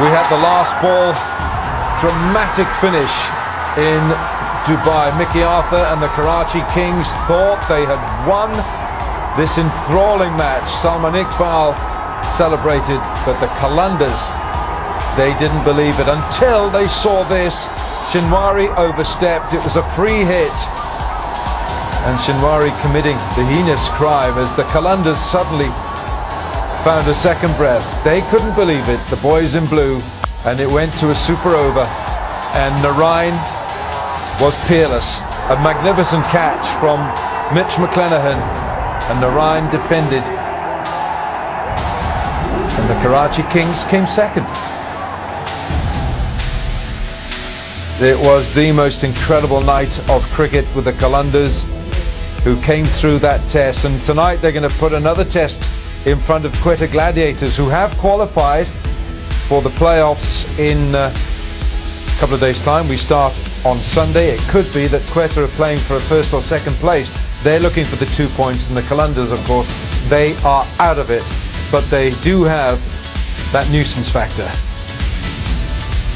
We had the last ball, dramatic finish in Dubai. Mickey Arthur and the Karachi Kings thought they had won this enthralling match. Salman Iqbal celebrated, but the Qalandars, they didn't believe it until they saw this. Shinwari overstepped. It was a free hit, and Shinwari committing the heinous crime as the Qalandars suddenly found a second breath. They couldn't believe it, the boys in blue, and it went to a super over, and Narain was peerless. A magnificent catch from Mitch McClenaghan, and Narain defended, and the Karachi Kings came second. It was the most incredible night of cricket with the Qalandars, who came through that test, and tonight they're going to put another test in front of Quetta Gladiators, who have qualified for the playoffs in a couple of days' time. We start on Sunday. It could be that Quetta are playing for a first or second place. They're looking for the 2 points, and the Qalandars, of course, they are out of it, but they do have that nuisance factor.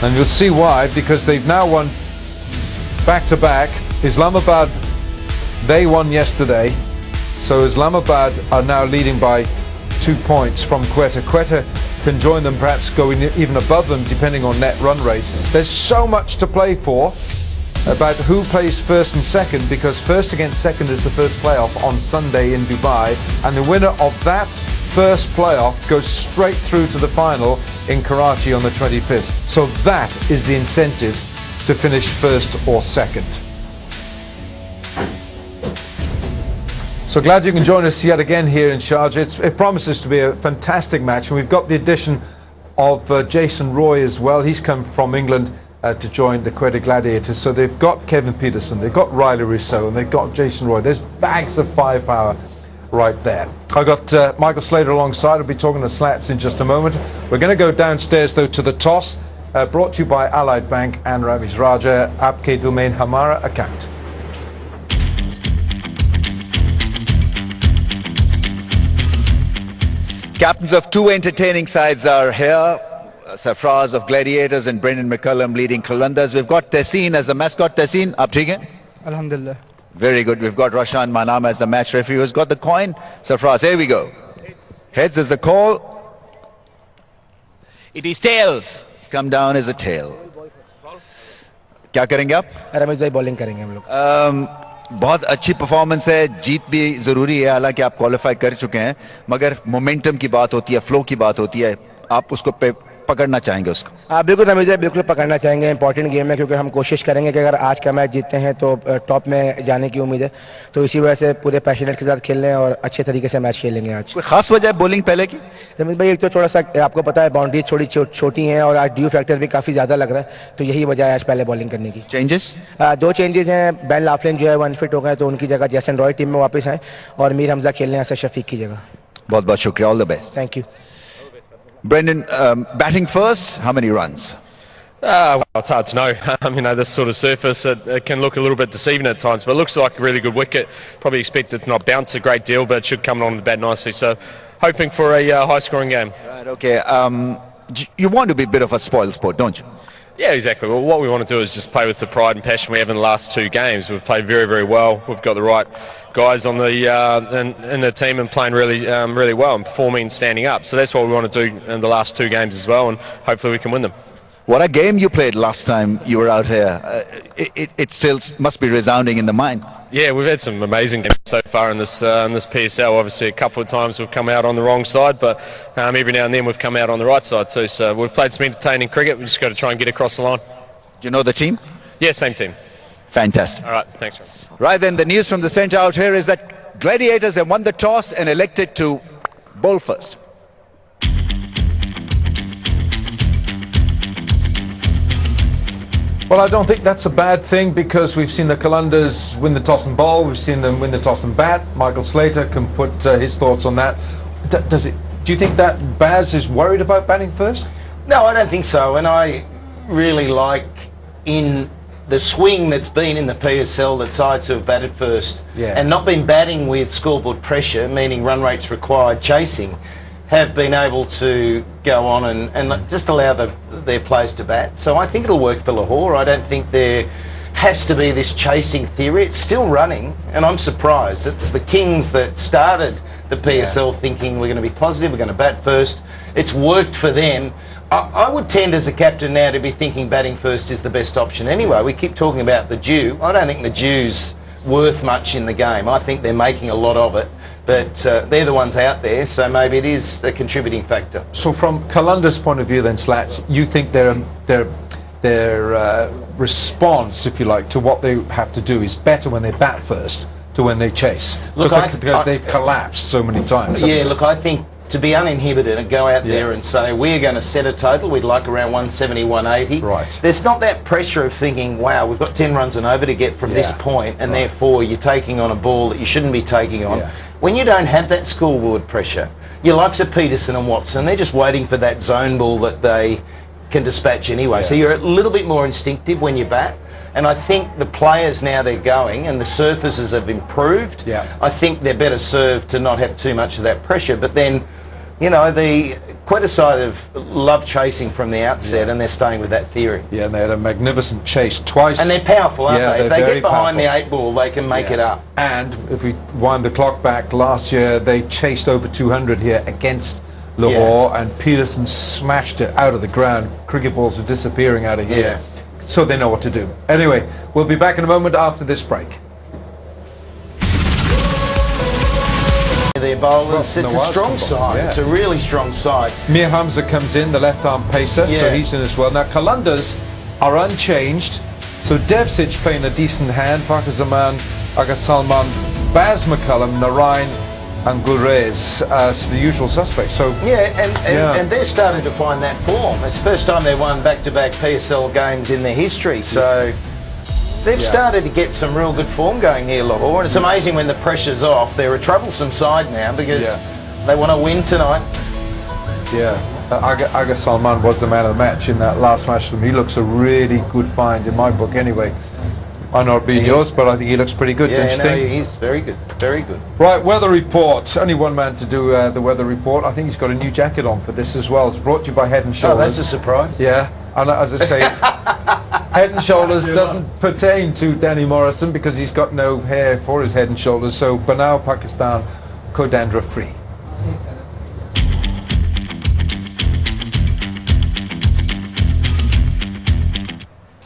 And you'll see why, because they've now won back-to-back. Islamabad, they won yesterday, so Islamabad are now leading by 2 points from Quetta. Quetta can join them, perhaps going even above them, depending on net run rate. There's so much to play for about who plays first and second, because first against second is the first playoff on Sunday in Dubai, and the winner of that first playoff goes straight through to the final in Karachi on the 25th. So that is the incentive to finish first or second. So glad you can join us yet again here in Sharjah. It promises to be a fantastic match, and we've got the addition of Jason Roy as well. He's come from England to join the Quetta Gladiators. So they've got Kevin Peterson, they've got Riley Rousseau, and they've got Jason Roy. There's bags of firepower right there. I've got Michael Slater alongside. I'll be talking to Slats in just a moment. We're going to go downstairs though to the toss, brought to you by Allied Bank and Ramiz Raja. Aapke domain Hamara account. Captains of two entertaining sides are here. Sarfraz of Gladiators and Brendan McCullum leading Qalandars. We've got Tessin as the mascot. Tessin, up to Alhamdulillah. Very good. We've got Rashan Manama as the match referee, who's got the coin. Sarfraz, here we go. Heads is the call. It is tails. It's come down as a tail. क्या करेंगे आप? रमेश भाई bowling करेंगे हम लोग. बहुत अच्छी performance है, जीत भी जरूरी है, हालांकि आप क्वालिफाई कर चुके हैं, मगर मोमेंटम की बात होती है, फ्लो की बात होती है, आप उसको पकड़ना चाहेंगे उसको? बिल्कुल रमेश भाई, बिल्कुल पकड़ना चाहेंगे. इंपॉर्टेंट गेम है, क्योंकि हम कोशिश करेंगे कि अगर आज का मैच जीतते हैं तो टॉप में जाने की उम्मीद है, तो इसी वजह से पूरे पैशनेट के साथ खेल रहे हैं और अच्छे तरीके से मैच खेलेंगे आज. कोई खास वजह है बॉलिंग पहले की? रमेश भाई, एक तो थोड़ा सा आपको पता है बाउंड्री थोड़ी छोटी हैं और आज ड्यू फैक्टर भी काफ़ी ज़्यादा लग रहा है, तो यही वजह है आज पहले बॉलिंग करने की. चेंजेस? 2 चेंजेस हैं. बेन लाफ्लिन जो है वो अनफिट हो गए, तो उनकी जगह जैसन रॉय टीम में वापस आए और मीर हमजा खेलने असद शफीक की जगह. बहुत बहुत शुक्रिया. All the best. Thank you. Brendan, batting first, how many runs? Well, it's hard to know. You know, this sort of surface, it can look a little bit deceiving at times, but it looks like a really good wicket. Probably expect it to not bounce a great deal, but it should come on the bat nicely. So, hoping for a high-scoring game. Right, okay. You want to be a bit of a spoil sport, don't you? Yeah, exactly. Well, what we want to do is just play with the pride and passion we have in the last 2 games. We've played very, very well. We've got the right guys on the in the team and playing really well and performing and standing up. So that's what we want to do in the last 2 games as well, and hopefully we can win them. What a game you played last time you were out here. It still must be resounding in the mind. Yeah, we've had some amazing games so far in this PSL. Obviously, a couple of times we've come out on the wrong side, but every now and then we've come out on the right side too. So we've played some entertaining cricket. We've just got to try and get across the line. Do you know the team? Yeah, same team. Fantastic. All right, thanks. Right then, the news from the centre out here is that Gladiators have won the toss and elected to bowl first. Well, I don't think that's a bad thing, because we've seen the Qalandars win the toss and bowl. We've seen them win the toss and bat. Michael Slater can put his thoughts on that. Do you think that Baz is worried about batting first? No, I don't think so. And I really like in the swing that's been in the PSL that sides who have batted first and not been batting with scoreboard pressure, meaning run rates required, chasing, have been able to go on and just allow their players to bat. So I think it'll work for Lahore. I don't think there has to be this chasing theory. It's still running, and I'm surprised. It's the Kings that started the PSL thinking we're going to be positive, we're going to bat first. It's worked for them. I would tend as a captain now to be thinking batting first is the best option anyway. We keep talking about the dew. I don't think the dew's worth much in the game. I think they're making a lot of it, but they're the ones out there, so maybe it is a contributing factor. So from Kalanda's point of view then, Slats, you think their response, if you like, to what they have to do is better when they bat first to when they chase? Look, because they've collapsed so many times. Yeah, look, I think to be uninhibited and go out there and say, we're going to set a total, we'd like around 170, 180. Right. There's not that pressure of thinking, wow, we've got 10 runs and over to get from this point, and therefore you're taking on a ball that you shouldn't be taking on. When you don't have that scoreboard pressure, your likes of Peterson and Watson, they're just waiting for that zone ball that they can dispatch anyway. So you're a little bit more instinctive when you bat. And I think the players now they're going and the surfaces have improved. I think they're better served to not have too much of that pressure. But then, you know, the Quetta side of love chasing from the outset, and they're staying with that theory. Yeah, and they had a magnificent chase twice. And they're powerful, aren't they? If they get behind powerful. the 8 ball, they can make it up. And if we wind the clock back, last year they chased over 200 here against Lahore, and Peterson smashed it out of the ground. Cricket balls are disappearing out of here. So they know what to do. Anyway, we'll be back in a moment after this break. Their bowlers, it's a strong side. It's a really strong side. Mir Hamza comes in, the left-arm pacer, so he's in as well. Now, Kalandas are unchanged. So Devsic playing a decent hand, Fakhar Zaman, Aga Salman, Baz McCullum, Narain, and Gulrez, so the usual suspects. So and they're starting to find that form. It's the first time they've won back-to-back PSL games in their history. So they've started to get some real good form going here, Lahore. And it's amazing when the pressure's off. They're a troublesome side now because they want to win tonight. Aga Salman was the man of the match in that last match for them. He looks a really good find in my book anyway. Might not be yours, but I think he looks pretty good, don't you think? He's very good, very good. Right, weather report. Only one man to do the weather report. I think he's got a new jacket on for this as well. It's brought to you by Head and Shoulders. Oh, that's a surprise. Yeah, and as I say, Head and Shoulders doesn't pertain to Danny Morrison because he's got no hair for his head and shoulders. So Banao, Pakistan, co-dandruff free.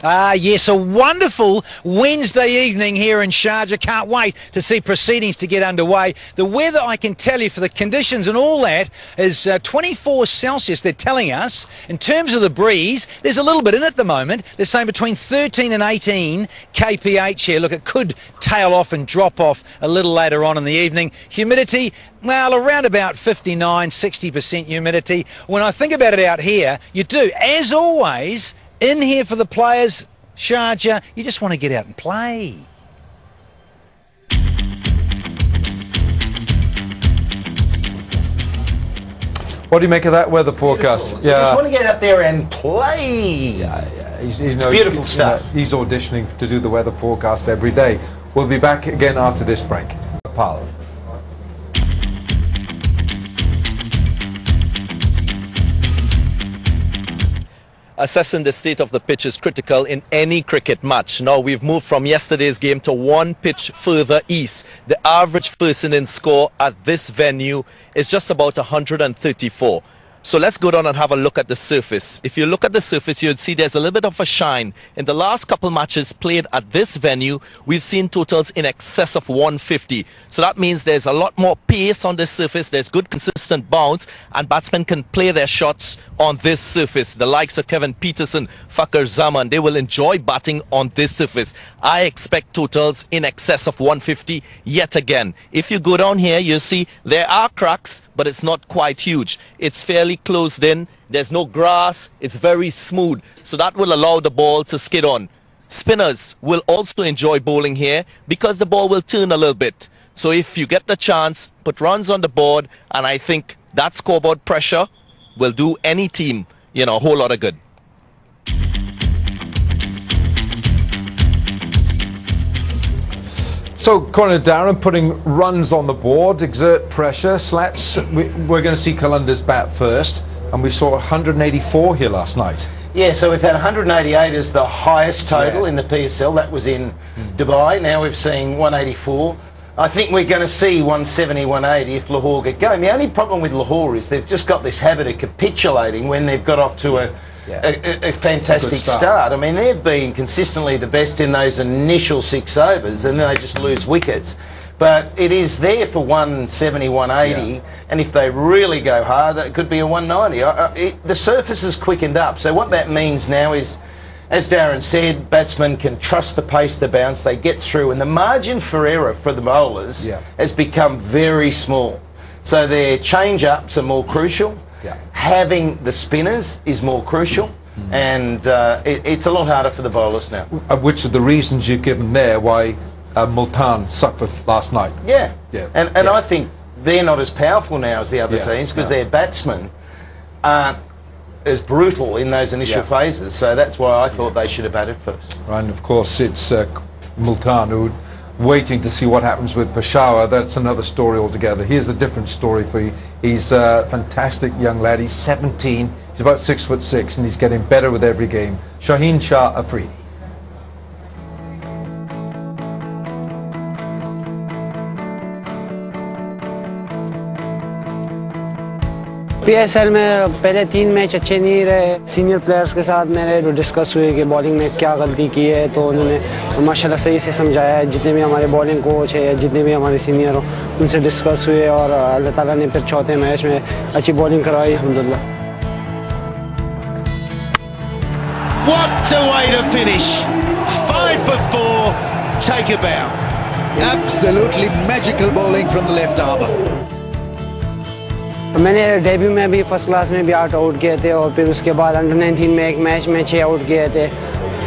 Yes, a wonderful Wednesday evening here in Sharjah. Can't wait to see proceedings to get underway. The weather, I can tell you, for the conditions and all that, is 24 Celsius, they're telling us. In terms of the breeze, there's a little bit in at the moment. They're saying between 13 and 18 kph here. Look, it could tail off and drop off a little later on in the evening. Humidity, well, around about 59, 60% humidity. When I think about it out here, you do, as always, in here for the players, Sharjah, you just want to get out and play. What do you make of that weather forecast? You just want to get up there and play. It's beautiful stuff. He's auditioning to do the weather forecast every day. We'll be back again after this break. Pal. Assessing the state of the pitch is critical in any cricket match. Now, we've moved from yesterday's game to one pitch further east. The average first inning score at this venue is just about 134. So let's go down and have a look at the surface. If you look at the surface, you'd see there's a little bit of a shine. In the last couple matches played at this venue, we've seen totals in excess of 150. So that means there's a lot more pace on this surface. There's good consistent bounce, and batsmen can play their shots on this surface. The likes of Kevin Peterson, Fakhar Zaman, they will enjoy batting on this surface. I expect totals in excess of 150 yet again. If you go down here, you'll see there are cracks, but it's not quite huge. It's fairly closed in. There's no grass. It's very smooth. So that will allow the ball to skid on. Spinners will also enjoy bowling here because the ball will turn a little bit. So if you get the chance, put runs on the board, and I think that scoreboard pressure will do any team, you know, a whole lot of good. So So, according to Darren, putting runs on the board, exert pressure, slats. We're going to see Colunda's bat first, and we saw 184 here last night. Yeah, so we've had 188 as the highest total in the PSL. That was in Dubai. Now we've seen 184. I think we're going to see 170, 180 if Lahore get going. The only problem with Lahore is they've just got this habit of capitulating when they've got off to a fantastic start. I mean, they've been consistently the best in those initial 6 overs, and then they just lose wickets. But it is there for 170, 180, and if they really go hard, it could be a 190. The surface has quickened up, so what that means now is, as Darren said, batsmen can trust the pace of the bounce, they get through, and the margin for error for the bowlers has become very small. So their change-ups are more crucial. Having the spinners is more crucial, and it's a lot harder for the bowlers now. Which are the reasons you've given there why Multan suffered last night. And I think they're not as powerful now as the other teams because their batsmen aren't as brutal in those initial phases, so that's why I thought they should have batted first. Right, and of course it's Multan who waiting to see what happens with Peshawar. That's another story altogether. Here's a different story for you. He's a fantastic young lad. He's 17, he's about 6'6", and he's getting better with every game. Shaheen Shah Afridi. PSL में पहले 3 match अच्छे नहीं रहे। Senior players के साथ मेरे discuss हुए कि बॉलिंग में क्या गलती की है, तो उन्होंने माशाल्लाह सही से समझाया है। जितने भी हमारे बॉलिंग कोच है, जितने भी हमारे सीनियर हो, उनसे डिस्कस हुए और अल्लाह ताला ने फिर चौथे मैच में अच्छी बॉलिंग करवाई अल्हम्दुलिल्लाह। What a way to finish! 5 for 4, take a bow. Absolutely magical bowling from the left armour. मैंने डेब्यू में भी फर्स्ट क्लास में भी 8 आउट किए थे और फिर उसके बाद अंडर 19 में एक मैच में 6 आउट किए थे,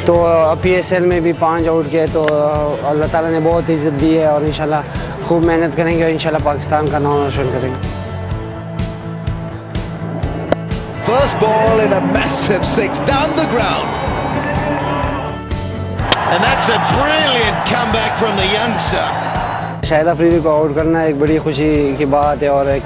तो PSL में भी 5 आउट किए, तो अल्लाह ताला ने बहुत इज़्ज़त दी है और इंशाल्लाह खूब मेहनत करेंगे और इंशाल्लाह पाकिस्तान का नाम रोशन करेंगे। First ball in a massive 6 down the ground. And that's a brilliant comeback from the youngster. Shahid Afridi को आउट करना एक बड़ी खुशी की बात है और एक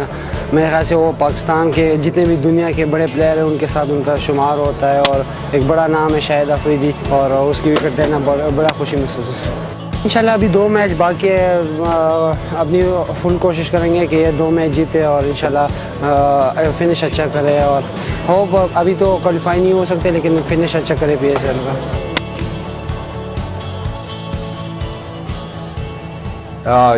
मेरे ख्याल से वो पाकिस्तान के जितने भी दुनिया के बड़े प्लेयर हैं उनके साथ उनका शुमार होता है और एक बड़ा नाम है शाहिद अफरीदी, और उसकी विकेट लेना बड़ा खुशी महसूस है। इंशाल्लाह अभी 2 मैच बाकी है, अपनी फुल कोशिश करेंगे कि ये 2 मैच जीते और इंशाल्लाह फिनिश अच्छा करे, और होप अभी तो क्वालिफाई नहीं हो सकते लेकिन फिनिश अच्छा करे PSL का।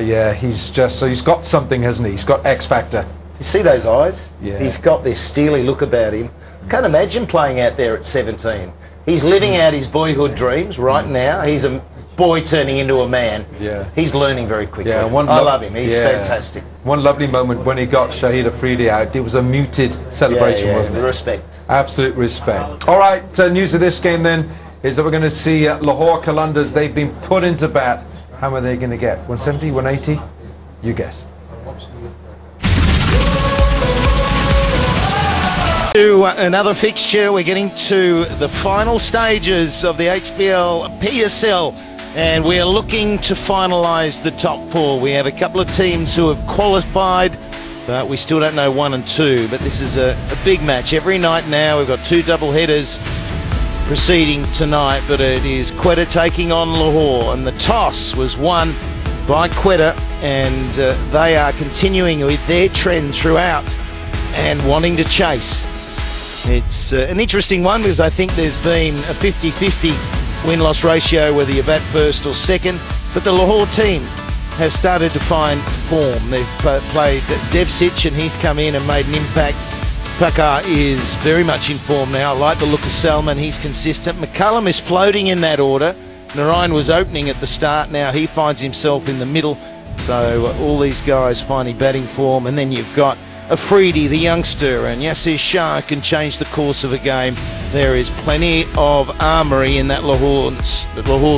Yeah, he's got something, hasn't he? He's got X factor. You see those eyes? Yeah. He's got this steely look about him. Can't imagine playing out there at 17. He's living out his boyhood dreams right now. He's a boy turning into a man. Yeah. He's learning very quickly. Yeah, I love him. He's fantastic. One lovely moment when he got Shahid Afridi out. It was a muted celebration, wasn't it? Respect. Absolute respect. All right, news of this game then is that we're going to see Lahore Qalandars. They've been put into bat. How are they going to get? 170, 180? You guess. To another fixture, we're getting to the final stages of the HBL PSL, and we are looking to finalise the top 4. We have a couple of teams who have qualified, but we still don't know 1 and 2. But this is a big match. Every night now we've got 2 double headers proceeding tonight, but it is Quetta taking on Lahore, and the toss was won by Quetta, and they are continuing with their trend throughout and wanting to chase. It's an interesting one because I think there's been a 50-50 win-loss ratio whether you bat first or second, but the Lahore team has started to find form. They've played Devsic and he's come in and made an impact. Pakar is very much in form now. I like the look of Salman, he's consistent. McCullum is floating in that order. Narayan was opening at the start, now he finds himself in the middle. So all these guys finding batting form, and then you've got Afridi, the youngster, and Yasir Shah can change the course of a game. There is plenty of armoury in that Lahore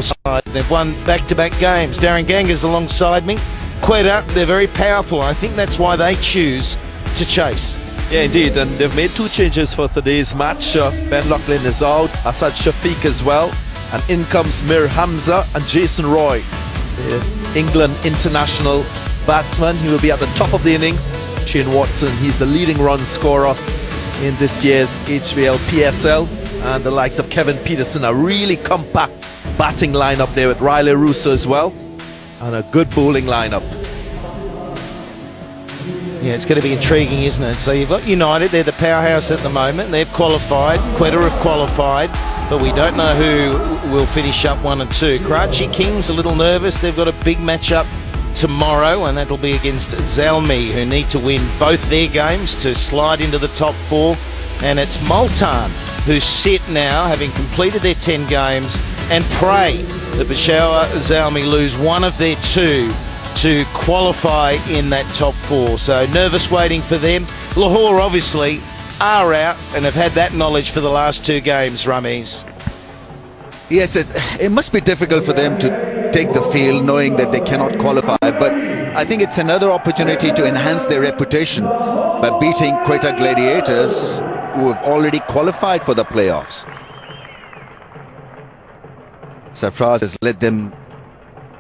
side. They've won back-to-back games. Darren Ganga's alongside me. Quetta, they're very powerful. I think that's why they choose to chase. Yeah, indeed, and they've made 2 changes for today's match. Ben Lachlan is out, Asad Shafiq as well, and in comes Mir Hamza and Jason Roy. England international batsman. He will be at the top of the innings. Shane Watson, he's the leading run scorer in this year's HBL PSL. And the likes of Kevin Peterson, a really compact batting lineup there with Riley Russo as well. And a good bowling lineup. Yeah, it's going to be intriguing, isn't it? So you've got United, they're the powerhouse at the moment. They've qualified, Quetta have qualified, but we don't know who will finish up 1 and 2. Karachi Kings a little nervous. They've got a big matchup tomorrow, and that'll be against Zalmi, who need to win both their games to slide into the top 4. And it's Multan who sit now, having completed their 10 games, and pray that Peshawar Zalmi lose one of their 2 to qualify in that top 4. So nervous waiting for them. Lahore obviously are out and have had that knowledge for the last 2 games, Rameez. Yes, it must be difficult for them to take the field knowing that they cannot qualify, but I think it's another opportunity to enhance their reputation by beating Quetta Gladiators, who have already qualified for the playoffs. Sarfraz has led them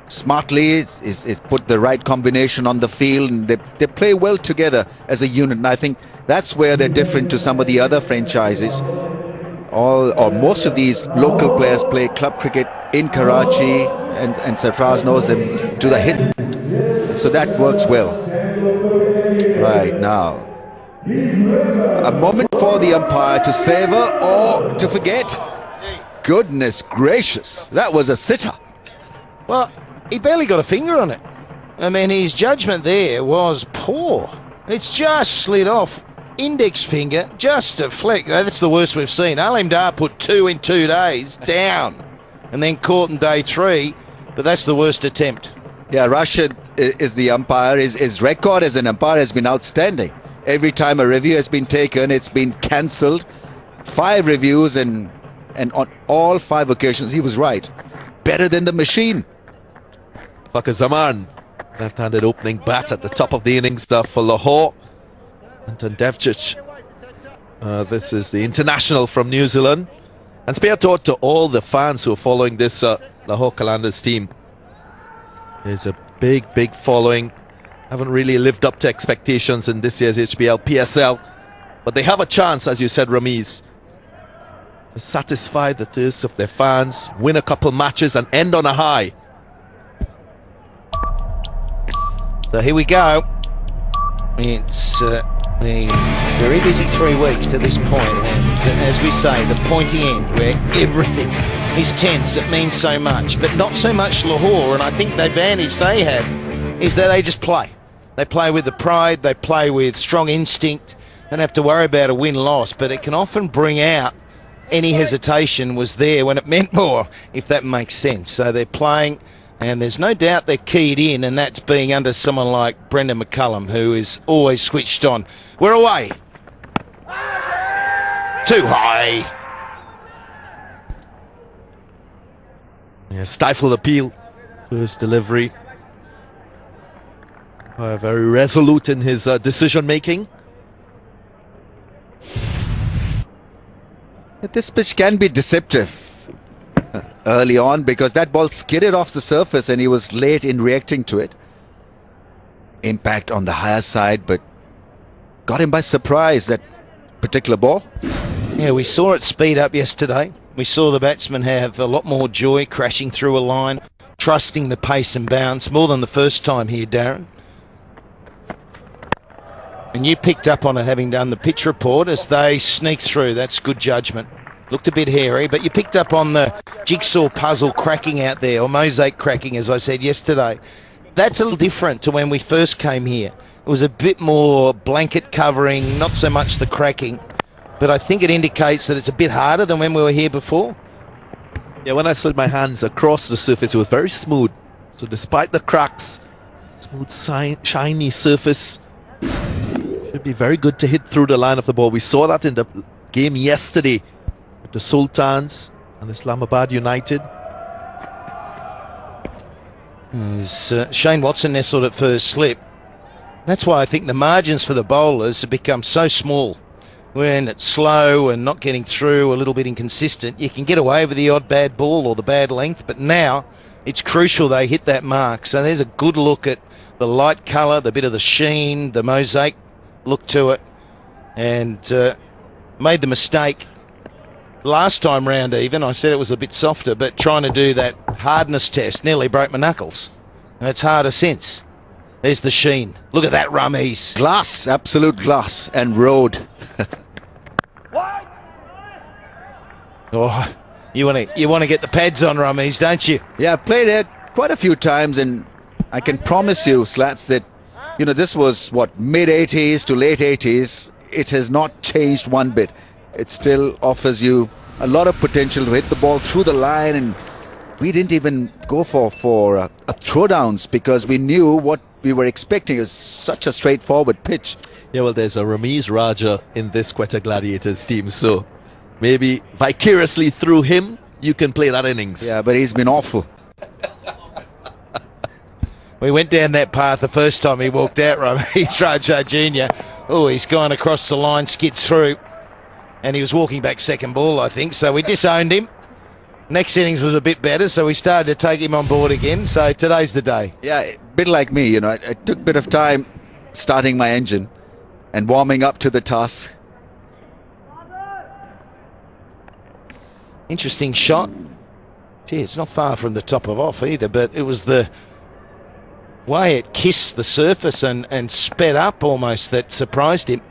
smartly, is put the right combination on the field, and they play well together as a unit, and I think that's where they're different to some of the other franchises. All or most of these local players play club cricket in Karachi, and Sarfraz knows them to the hit, so that works well. Right now, a moment for the umpire to savour or to forget. Goodness gracious, that was a sitter. Well, he barely got a finger on it. I mean, his judgment there was poor. It's just slid off. Index finger, just a flick. That's the worst we've seen. Alim Dar put 2 in 2 days, down, and then caught in day 3, but that's the worst attempt. Yeah, Rashid is the umpire. His record as an umpire has been outstanding. Every time a review has been taken, it's been cancelled. 5 reviews, and on all 5 occasions he was right. Better than the machine. Fakhr Zaman, left-handed opening bat at the top of the innings for Lahore. Anton Devcic, this is the international from New Zealand. And spare thought to all the fans who are following this Lahore Qalandars team. There's a big following. Haven't really lived up to expectations in this year's HBL PSL, but they have a chance, as you said, Rameez, to satisfy the thirst of their fans, win a couple matches and end on a high. So here we go. It's a very busy 3 weeks to this point, and as we say, the pointy end where everything is tense. It means so much, but not so much Lahore. And I think the advantage they have is that they just play. They play with the pride, they play with strong instinct. Don't have to worry about a win-loss, but it can often bring out any hesitation was there when it meant more, if that makes sense. So they're playing, and there's no doubt they're keyed in, and that's being under someone like Brendan McCullum, who is always switched on. We're away. Too high. Yeah, stifled appeal for his delivery. Very resolute in his decision-making. This pitch can be deceptive early on because that ball skidded off the surface and he was late in reacting to it. Impact on the higher side, but got him by surprise, that particular ball. Yeah, we saw it speed up yesterday. We saw the batsmen have a lot more joy crashing through a line, trusting the pace and bounce more than the first time here, Darren. And you picked up on it, having done the pitch report, as they sneaked through. That's good judgment. Looked a bit hairy, but you picked up on the jigsaw puzzle cracking out there, or mosaic cracking, as I said yesterday. That's a little different to when we first came here. It was a bit more blanket covering, not so much the cracking. But I think it indicates that it's a bit harder than when we were here before. Yeah, when I slid my hands across the surface, it was very smooth. So despite the cracks, smooth, shiny surface. Should be very good to hit through the line of the ball. We saw that in the game yesterday with the Sultans and Islamabad United. Shane Watson nestled at first slip. That's why I think the margins for the bowlers have become so small. when it's slow and not getting through, a little bit inconsistent, you can get away with the odd bad ball or the bad length, but now it's crucial they hit that mark. So there's a good look at the light colour, the bit of the sheen, the mosaic look to it, and made the mistake last time round even. I said it was a bit softer, but trying to do that hardness test nearly broke my knuckles. And it's harder since. There's the sheen. Look at that, Rummies. Glass, absolute glass, and road. Oh, you want to get the pads on, Rummies, don't you? Yeah, I've played here quite a few times, and I can promise you, Slats, that this was what, mid-80s to late 80s. It has not changed one bit. It still offers you a lot of potential to hit the ball through the line, and we didn't even go for throwdowns because we knew what we were expecting. It was such a straightforward pitch. Yeah, well, there's a Ramiz Raja in this Quetta Gladiators team, so maybe vicariously through him, you can play that innings. Yeah, but he's been awful. We went down that path the first time he walked out, Ramiz Raja Jr. Oh, he's gone across the line, skids through, and he was walking back second ball, I think, so we disowned him. Next innings was a bit better, so we started to take him on board again, so today's the day. Yeah, a bit like me, I took a bit of time starting my engine and warming up to the task. Interesting shot. Gee, it's not far from the top of off either, but it was the way it kissed the surface and sped up almost that surprised him.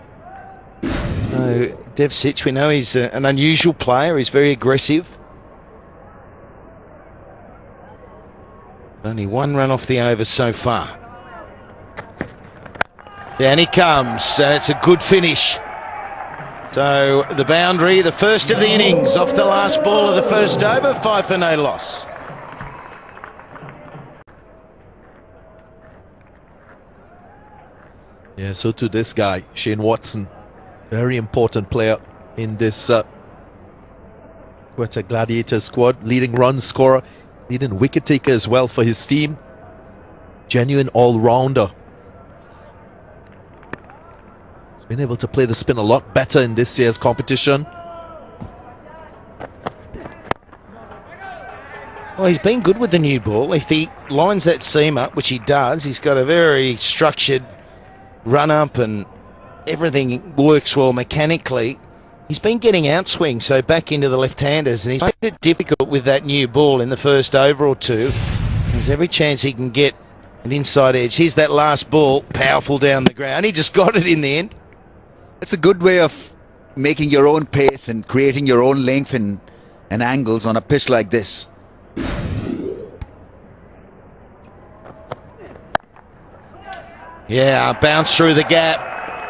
So Devcic, we know he's an unusual player. He's very aggressive. Only one run off the over so far. Down he comes, and it's a good finish. So the boundary, the first of the innings, off the last ball of the first over, 5 for no loss. Yeah, so to this guy, Shane Watson, very important player in this Quetta Gladiator squad, leading run scorer, leading wicket taker as well for his team. Genuine all-rounder. He's been able to play the spin a lot better in this year's competition. Well, he's been good with the new ball. If he lines that seam up, which he does, he's got a very structured run-up and everything works well mechanically. He's been getting outswing, so back into the left-handers, and he's made it difficult with that new ball in the first over or two. There's every chance he can get an inside edge. Here's that last ball, powerful down the ground. He just got it in the end. It's a good way of making your own pace and creating your own length and angles on a pitch like this. Yeah, bounce through the gap.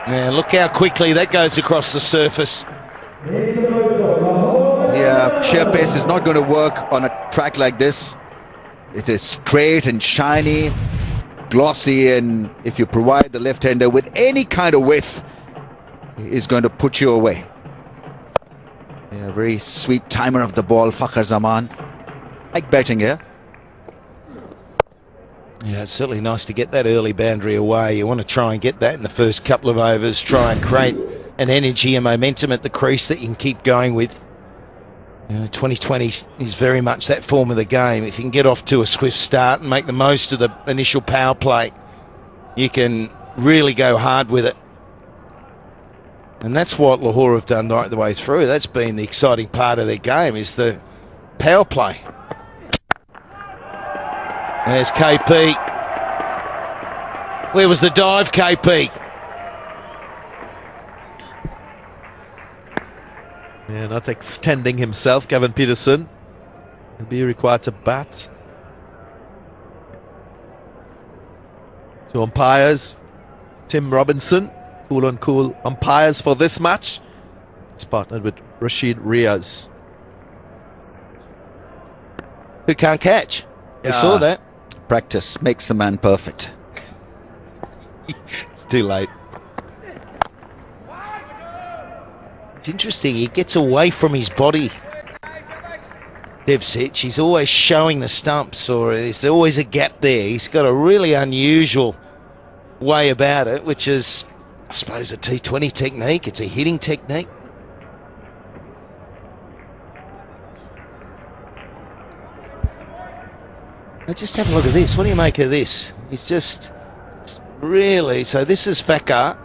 Yeah, look how quickly that goes across the surface. Yeah, sheer pace is not going to work on a track like this. It is straight and shiny, glossy, and if you provide the left-hander with any kind of width, is going to put you away. Yeah, very sweet timer of the ball, Fakhar Zaman. Like batting here. Yeah, it's certainly nice to get that early boundary away. You want to try and get that in the first couple of overs, try and create an energy and momentum at the crease that you can keep going with. 2020 is very much that form of the game. If you can get off to a swift start and make the most of the initial power play, you can really go hard with it. And that's what Lahore have done right the way through. That's been the exciting part of their game, is the power play. There's KP. Where was the dive, KP? Yeah, not extending himself, Kevin Peterson. He'll be required to bat. To umpires, Tim Robinson, cool on cool umpires for this match. He's partnered with Rashid Riaz. Who can't catch? We saw that. Practice makes a man perfect. It's too late. It's interesting, he gets away from his body. Devcic, he's always showing the stumps, or there's always a gap there. He's got a really unusual way about it, which is I suppose, a T20 technique. It's a hitting technique. Now just have a look at this. What do you make of this? It's really... So this is Fakar.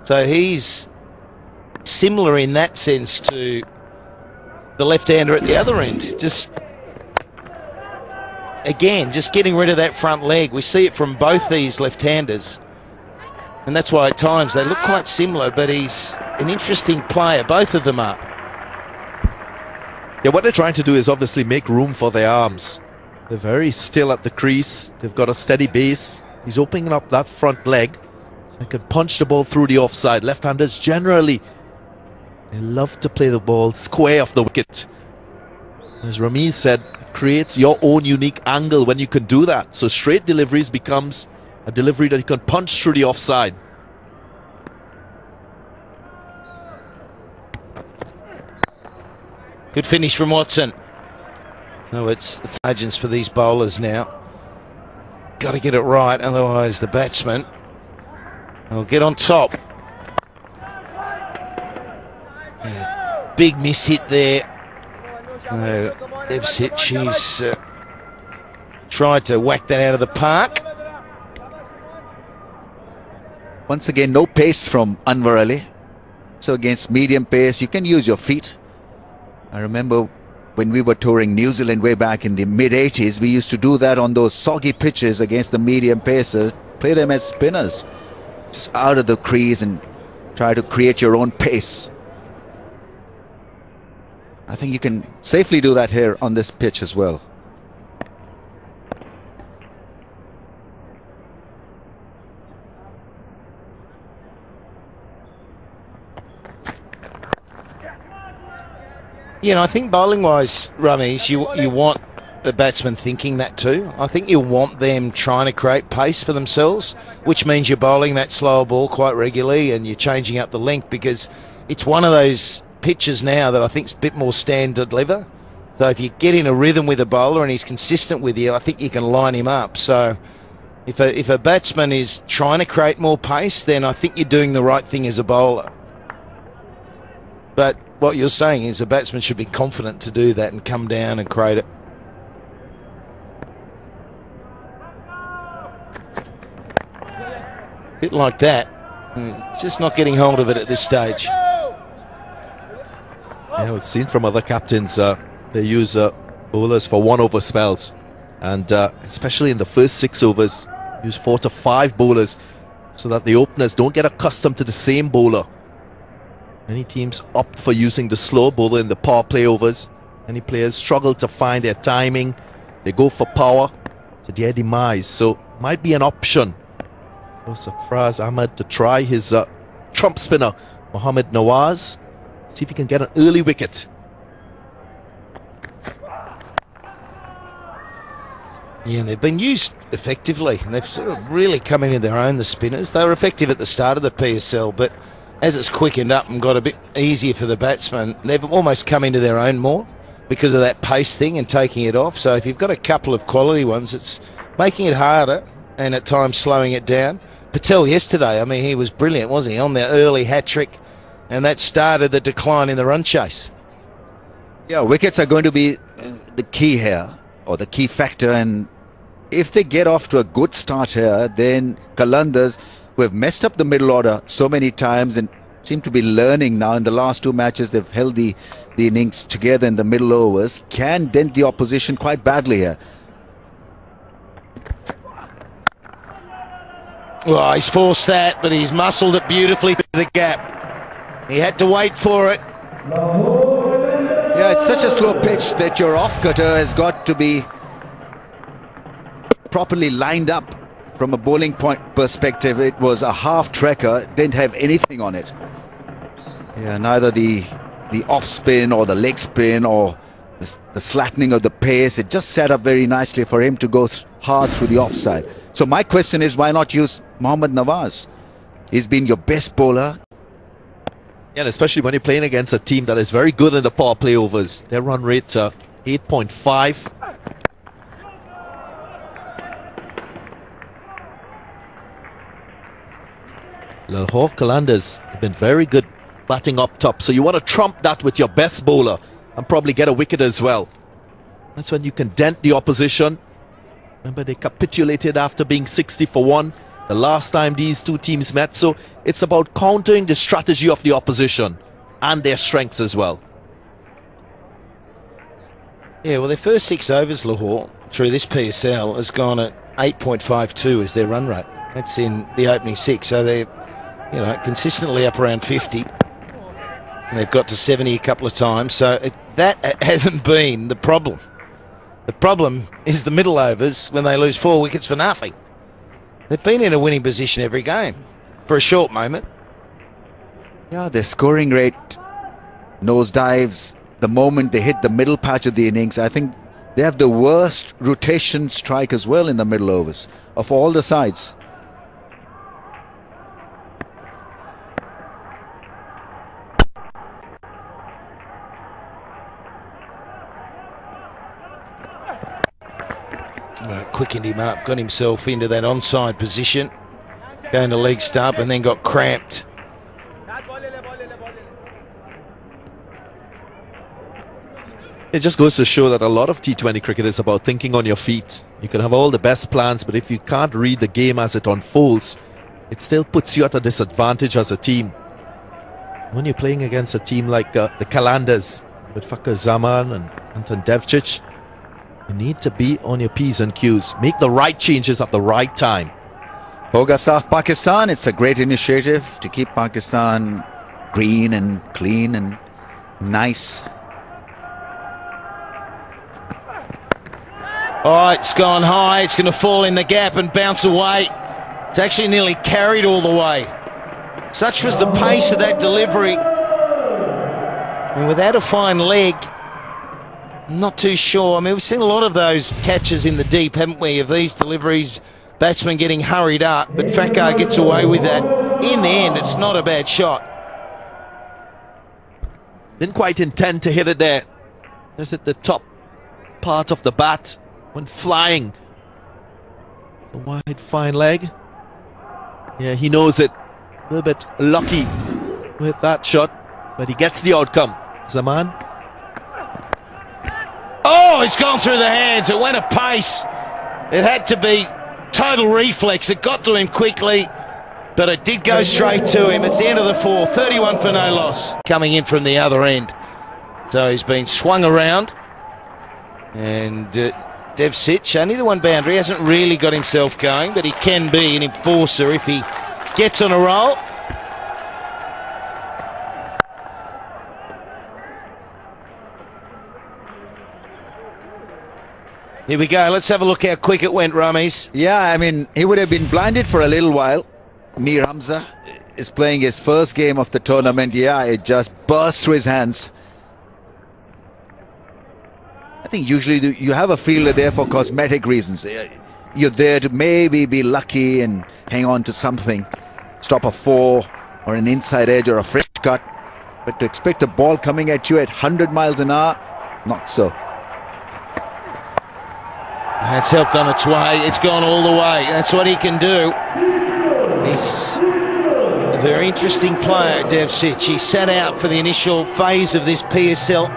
So he's similar in that sense to the left-hander at the other end. Again, just getting rid of that front leg. We see it from both these left-handers. And that's why at times they look quite similar, but he's an interesting player. Both of them are. Yeah, what they're trying to do is obviously make room for their arms. They're very still at the crease. They've got a steady base. He's opening up that front leg. They can punch the ball through the offside. Left-handers generally, they love to play the ball square off the wicket. As Ramiz said, it creates your own unique angle when you can do that. So straight deliveries becomes a delivery that you can punch through the offside. Good finish from Watson. No, it's the margins for these bowlers now. Got to get it right, otherwise the batsman will get on top. Big miss hit there. She's tried to whack that out of the park. Once again, no pace from Anwar Ali. So against medium pace, you can use your feet. I remember when we were touring New Zealand way back in the mid-80s, we used to do that on those soggy pitches against the medium pacers. Play them as spinners. Just out of the crease and try to create your own pace. I think you can safely do that here on this pitch as well. Yeah, I think bowling-wise, Ramesh, you want the batsman thinking that too. I think you want them trying to create pace for themselves, which means you're bowling that slower ball quite regularly and you're changing up the length, because it's one of those pitches now that I think is a bit more stand to deliver. So if you get in a rhythm with a bowler and he's consistent with you, I think you can line him up. So if a batsman is trying to create more pace, then I think you're doing the right thing as a bowler. But what you're saying is a batsman should be confident to do that and come down and create it. A bit like that. Just not getting hold of it at this stage. Yeah, we've seen from other captains, they use bowlers for 1 over spells. And especially in the first 6 overs, use 4 to 5 bowlers so that the openers don't get accustomed to the same bowler. Many teams opt for using the slow bowler in the power play overs. Many players struggle to find their timing. They go for power to their demise. So might be an option for Sarfraz Ahmed to try his trump spinner, Mohammad Nawaz. See if he can get an early wicket. Yeah, they've been used effectively, and they've sort of really come into their own, the spinners. They were effective at the start of the PSL, but as it's quickened up and got a bit easier for the batsmen, they've almost come into their own more because of that pace thing and taking it off. So if you've got a couple of quality ones, it's making it harder and at times slowing it down. Patel yesterday, I mean, he was brilliant, wasn't he, on their early hat-trick, and that started the decline in the run chase. Yeah, wickets are going to be the key here, or the key factor, and if they get off to a good start here, then Qalandars, who have messed up the middle order so many times and seem to be learning now in the last 2 matches, they've held the innings together in the middle overs, can dent the opposition quite badly here. Well, he's forced that, but he's muscled it beautifully through the gap. He had to wait for it. Yeah, it's such a slow pitch that your off-cutter has got to be properly lined up. From a bowling point perspective, it was a half-trekker, didn't have anything on it. Yeah, neither the off-spin or the leg spin or the slackening of the pace, it just set up very nicely for him to go hard through the offside. So my question is, why not use Mohammad Nawaz? He's been your best bowler. Yeah, and especially when you're playing against a team that is very good in the power play overs. Their run rate 8.5. Lahore Qalandars have been very good batting up top, so you want to trump that with your best bowler and probably get a wicket as well. That's when you can dent the opposition. Remember, they capitulated after being 60 for 1 the last time these two teams met, so it's about countering the strategy of the opposition and their strengths as well. Yeah, well, their first 6 overs, Lahore, through this PSL, has gone at 8.52 as their run rate. That's in the opening 6, so they're, you know, consistently up around 50. And they've got to 70 a couple of times, so that hasn't been the problem. The problem is the middle overs when they lose 4 wickets for nothing. They've been in a winning position every game for a short moment. Yeah, their scoring rate nosedives the moment they hit the middle patch of the innings. I think they have the worst rotation strike as well in the middle overs of all the sides. Quickened him up, got himself into that onside position, going to leg stump and then got cramped. It just goes to show that a lot of T20 cricket is about thinking on your feet. You can have all the best plans, but if you can't read the game as it unfolds, it still puts you at a disadvantage as a team. When you're playing against a team like the Qalandars with Fakhar Zaman and Anton Devcich, you need to be on your P's and Q's. Make the right changes at the right time. Hoga Saaf Pakistan, it's a great initiative to keep Pakistan green and clean and nice. Oh, it's gone high, it's going to fall in the gap and bounce away. It's actually nearly carried all the way. Such was the pace of that delivery. And without a fine leg, I'm not too sure. I mean, we've seen a lot of those catches in the deep, haven't we, of these deliveries, batsmen getting hurried up, but Fakhar gets away with that. In the end, it's not a bad shot. Didn't quite intend to hit it there. Just at the top part of the bat, went flying. A wide, fine leg. Yeah, he knows it. A little bit lucky with that shot, but he gets the outcome. Zaman. Oh, it's gone through the hands. It went at pace. It had to be total reflex. It got to him quickly, but it did go straight to him. It's the end of the 4. 31 for no loss. Coming in from the other end. So he's been swung around. And Devcich, only the one boundary, hasn't really got himself going, but he can be an enforcer if he gets on a roll. Here we go. Let's have a look how quick it went, Ramesh. Yeah, I mean, he would have been blinded for a little while. Mir Hamza is playing his first game of the tournament. Yeah, it just burst through his hands. I think usually you have a fielder there for cosmetic reasons. You're there to maybe be lucky and hang on to something. Stop a 4 or an inside edge or a fresh cut. But to expect a ball coming at you at 100 miles an hour, not so. That's helped on its way. It's gone all the way. That's what he can do. He's a very interesting player, Devcich. He sat out for the initial phase of this PSL,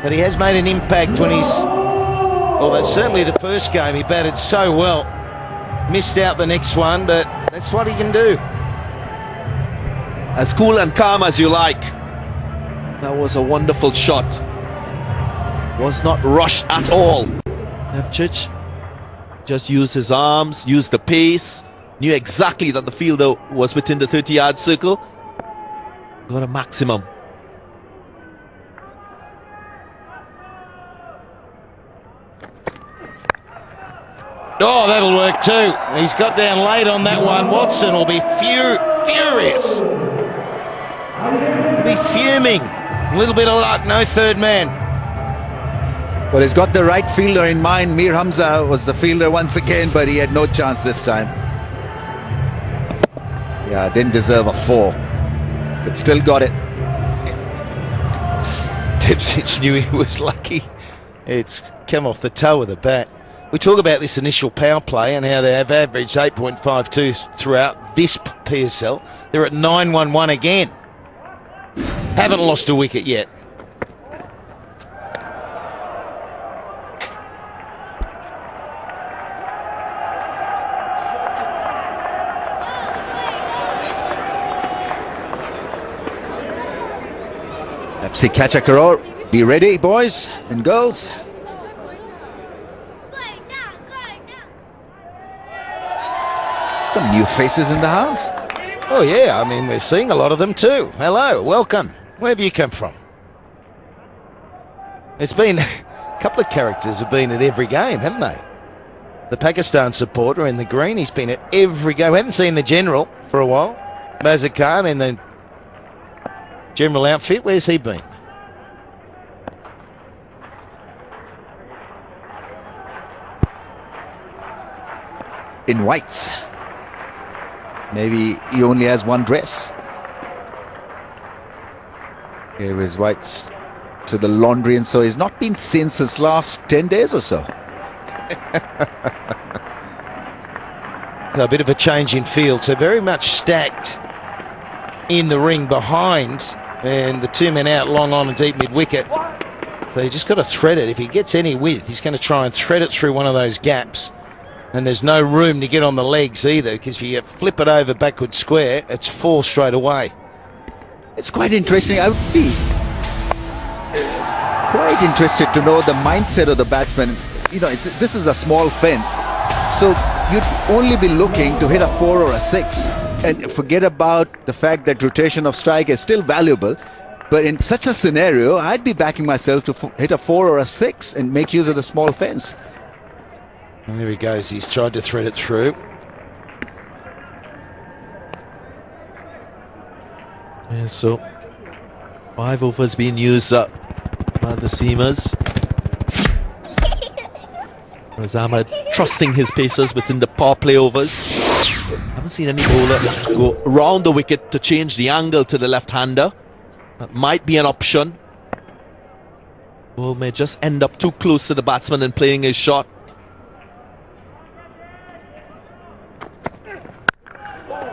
but he has made an impact when he's... Well, that's certainly the first game. He batted so well. Missed out the next one, but that's what he can do. As cool and calm as you like. That was a wonderful shot. Was not rushed at all. Devcich just used his arms, used the pace, knew exactly that the fielder was within the 30-yard circle. Got a maximum. Oh, that'll work too. He's got down late on that one. Watson will be furious. He'll be fuming. A little bit of luck, no third man. Well, he's got the right fielder in mind. Mir Hamza was the fielder once again, but he had no chance this time. Yeah, didn't deserve a 4, but still got it. Devcich knew he was lucky. It's come off the toe of the bat. We talk about this initial power play and how they have averaged 8.52 throughout this PSL. They're at 9-1-1 again. Haven't lost a wicket yet. Pepsi catch a crore. Be ready, boys and girls. Some new faces in the house. Oh yeah, I mean, we're seeing a lot of them too. Hello, welcome. Where have you come from? It's been a couple of characters have been at every game, haven't they? The Pakistan supporter in the green, he's been at every game. We haven't seen the general for a while. Mazhar Khan in the general outfit. Where's he been? In whites. Maybe he only has one dress. Gave his whites to the laundry, and so he's not been seen since last 10 days or so. A bit of a change in field, so very much stacked in the ring behind, and the two men out long on and deep mid-wicket. So you just got to thread it. If he gets any width, he's going to try and thread it through one of those gaps. And there's no room to get on the legs either, because if you flip it over backward square, it's 4 straight away. It's quite interesting. I would be quite interested to know the mindset of the batsman. You know, this is a small fence, so you'd only be looking to hit a 4 or a 6 and forget about the fact that rotation of strike is still valuable. But in such a scenario, I'd be backing myself to hit a 4 or a 6 and make use of the small fence. And there he goes. He's tried to thread it through. Yeah, so 5 overs being used up by the seamers. Whereas Ahmed trusting his pacers within the power play overs. Haven't seen any bowler go around the wicket to change the angle to the left-hander. That might be an option. Ball may just end up too close to the batsman and playing his shot.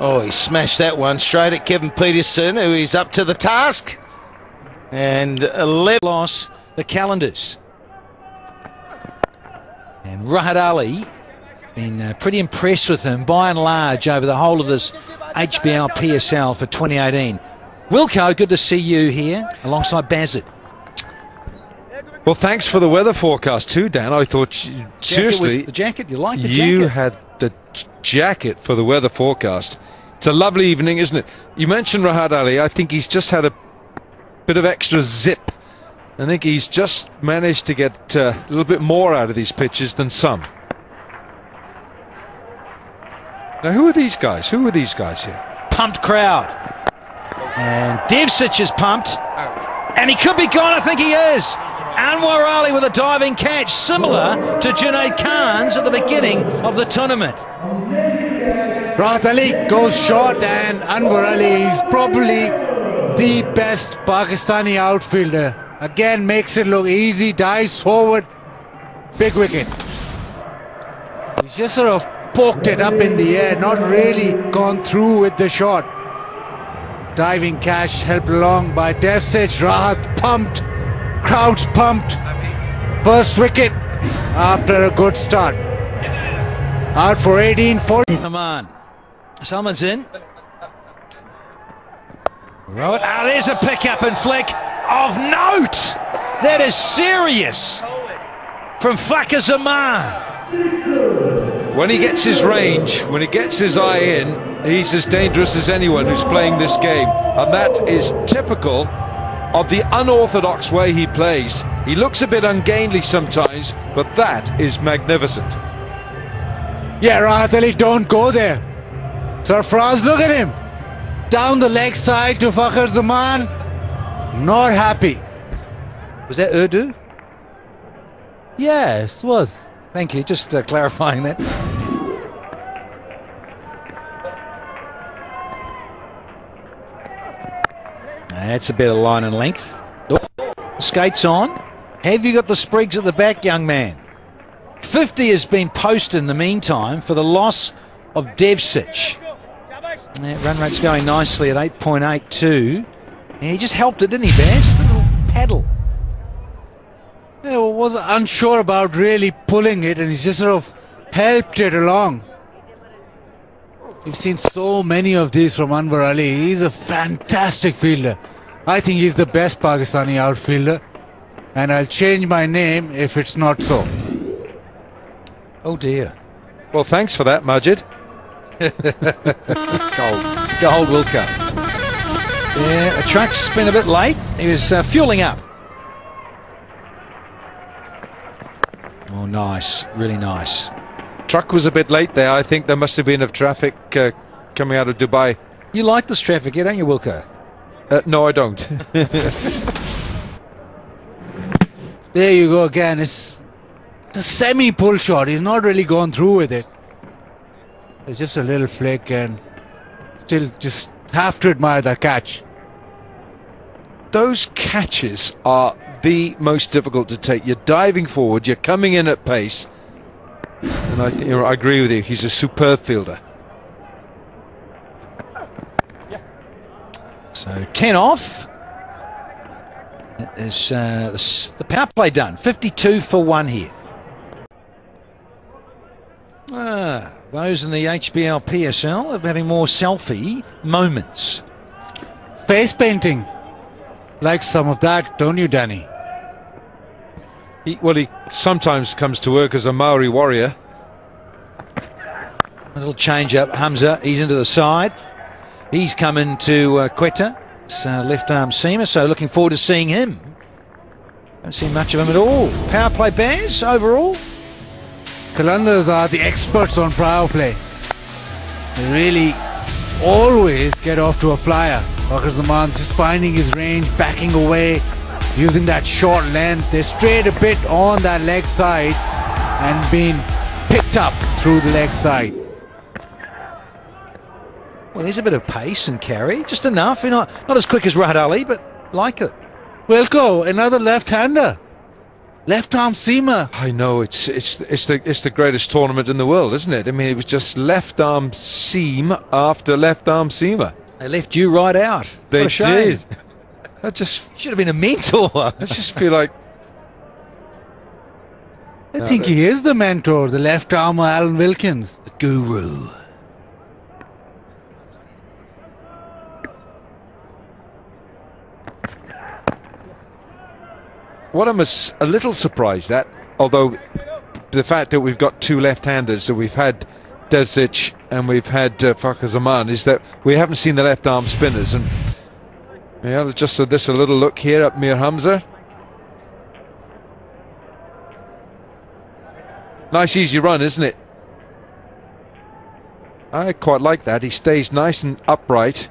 Oh, he smashed that one straight at Kevin Peterson, who is up to the task. And 11 loss the calendars. And Rahat Ali, been pretty impressed with him by and large over the whole of this HBL PSL for 2018. Wilco, good to see you here alongside Bassett. Well, thanks for the weather forecast too, Dan. I thought, seriously, the jacket, you like the jacket? You had the jacket for the weather forecast. It's a lovely evening, isn't it? You mentioned Rahat Ali. I think he's just had a bit of extra zip. I think he's just managed to get a little bit more out of these pitches than some. Now, who are these guys? Who are these guys here? Pumped crowd. And Devcich is pumped. And he could be gone, I think he is. Anwar Ali with a diving catch, similar to Junaid Khan's at the beginning of the tournament. Rahat Ali goes short, and Anwar Ali is probably the best Pakistani outfielder. Again, makes it look easy, dives forward, big wicket. He's just sort of poked it up in the air, not really gone through with the shot. Diving catch helped along by Devcich. Rahat pumped, crowd's pumped. First wicket after a good start. Out for 18-40. Come on. Salman's in. Right. Ah, there's a pick-up and flick of note. That is serious from Fakhar Zaman. When he gets his range, when he gets his eye in, he's as dangerous as anyone who's playing this game. And that is typical of the unorthodox way he plays. He looks a bit ungainly sometimes, but that is magnificent. Yeah, Rahat Ali, don't go there. Sarfraz, look at him. Down the leg side to Fakhar Zaman. Not happy. Was that Urdu? Yes, was. Thank you, just clarifying that. That's a better line and length. Oh, skates on. Have you got the sprigs at the back, young man? 50 has been posted in the meantime for the loss of Devcic. That run rate's going nicely at 8.82. And he just helped it, didn't he, Baz? Just a little paddle. Yeah, well, was unsure about really pulling it, and he's just sort of helped it along. We've seen so many of these from Anwar Ali. He's a fantastic fielder. I think he's the best Pakistani outfielder, and I'll change my name if it's not so. Oh dear. Well, thanks for that, Majid. Gold will come. Yeah, the truck's been a bit late. He was fueling up. Oh, nice. Really nice. Truck was a bit late there. I think there must have been traffic coming out of Dubai. You like this traffic, don't you, Wilco? No, I don't. There you go again. It's a semi-pull shot. He's not really gone through with it. It's just a little flick, and still just have to admire that catch. Those catches are the most difficult to take. You're diving forward, you're coming in at pace, and I agree with you. He's a superb fielder. So 10 off. That is the power play done. 52 for 1 here. Those in the HBL PSL are having more selfie moments. Face painting. Like some of that, don't you, Danny? He sometimes comes to work as a Maori warrior. A little change up. Hamza, he's into the side. He's coming to Quetta. It's left arm seamer, so looking forward to seeing him. Don't see much of him at all. Power play Baz overall. Qalandars are the experts on power play. They really always get off to a flyer. Wakar Zaman's just finding his range, backing away, using that short length. They strayed a bit on that leg side and being picked up through the leg side. Well, there's a bit of pace and carry, just enough. Not as quick as Rahat Ali, but like it. Wilco, another left-hander. Left arm seamer. I know, it's the greatest tournament in the world, isn't it? I mean, it was just left arm seam after left arm seamer. They left you right out. They what a shame. did. That just should have been a mentor. I just feel like I think he is the mentor, the left armer Alan Wilkins, the guru. what I'm a little surprised at, although the fact that we've got two left-handers, so we've had Devcic and we've had Wakar Zaman, is that we haven't seen the left arm spinners. And yeah, just so this a little look here at Mir Hamza. Nice easy run, isn't it? I quite like that. He stays nice and upright.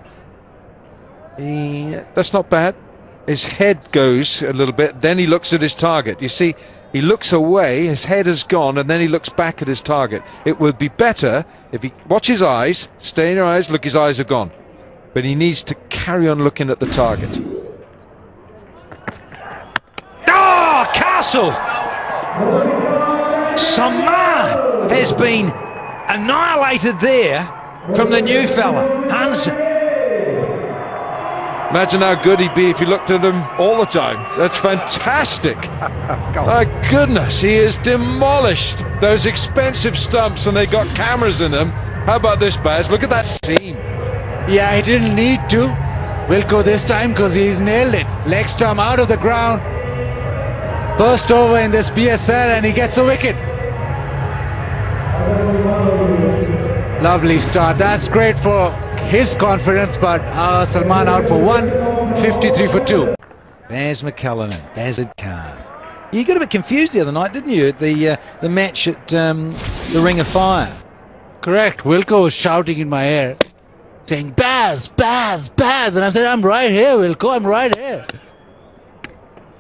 That's not bad. His head goes a little bit, then he looks at his target. You see, he looks away, his head has gone, and then he looks back at his target. It would be better if he watch his eyes, stay in your eyes, look, his eyes are gone. But he needs to carry on looking at the target. Oh, Castle! Saman has been annihilated there from the new fella, Hansen. Imagine how good he'd be if you looked at him all the time. That's fantastic. My goodness, he has demolished those expensive stumps and they got cameras in them. How about this, Baz? Look at that seam. Yeah, he didn't need to. Wilco this time because he's nailed it. Leg stump out of the ground. First over in this PSL and he gets a wicket. Lovely start. That's great for his confidence, but Salman out for 1, 53 for 2. Baz McCullum, Bazid Khan. You got a bit confused the other night, didn't you, at the match at the Ring of Fire? Correct. Wilco was shouting in my ear, saying, Baz, Baz, Baz. And I said, I'm right here, Wilco, I'm right here.